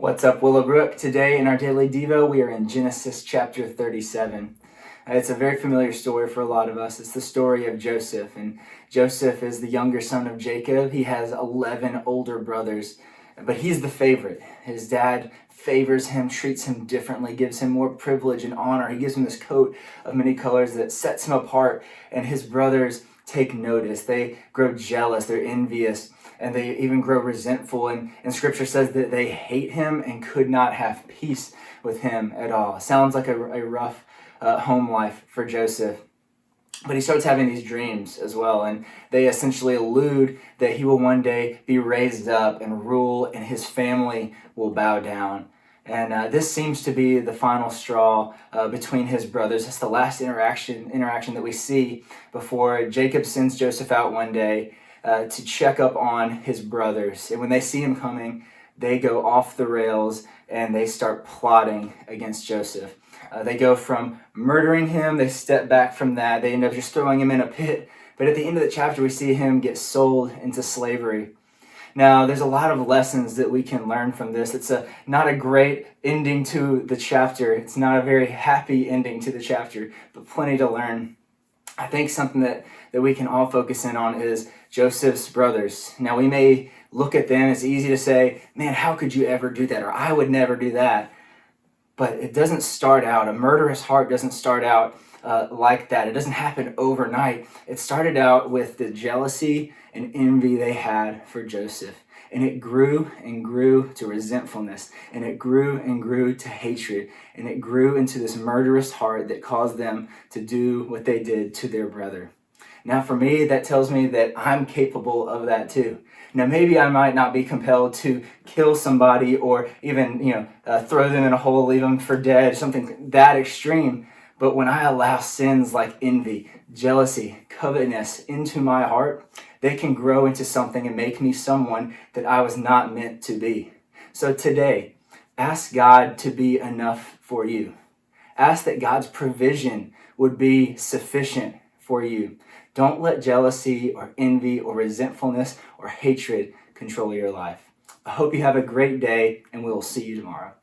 What's up, Willowbrook? Today in our daily Devo, we are in Genesis chapter 37. It's a very familiar story for a lot of us. It's the story of Joseph, and Joseph is the younger son of Jacob. He has 11 older brothers, but he's the favorite. His dad favors him, treats him differently, gives him more privilege and honor. He gives him this coat of many colors that sets him apart, and his brothers take notice. They grow jealous, they're envious, and they even grow resentful. And Scripture says that they hate him and could not have peace with him at all. Sounds like a rough home life for Joseph. But he starts having these dreams as well, and they essentially allude that he will one day be raised up and rule, and his family will bow down. And this seems to be the final straw between his brothers. It's the last interaction that we see before Jacob sends Joseph out one day to check up on his brothers. And when they see him coming, they go off the rails and they start plotting against Joseph. They go from murdering him, they step back from that, they end up just throwing him in a pit. But at the end of the chapter, we see him get sold into slavery. Now, there's a lot of lessons that we can learn from this. It's not a great ending to the chapter. It's not a very happy ending to the chapter, but plenty to learn. I think something that we can all focus in on is Joseph's brothers. Now, we may look at them, it's easy to say, man, how could you ever do that? Or I would never do that. But it doesn't start out, a murderous heart doesn't start out like that. It doesn't happen overnight. It started out with the jealousy and envy they had for Joseph. And it grew and grew to resentfulness. And it grew and grew to hatred. And it grew into this murderous heart that caused them to do what they did to their brother. Now for me, that tells me that I'm capable of that too. Now maybe I might not be compelled to kill somebody or even throw them in a hole, leave them for dead, something that extreme. But when I allow sins like envy, jealousy, covetousness into my heart, they can grow into something and make me someone that I was not meant to be. So today, ask God to be enough for you. Ask that God's provision would be sufficient for you. Don't let jealousy or envy or resentfulness or hatred control your life. I hope you have a great day, and we will see you tomorrow.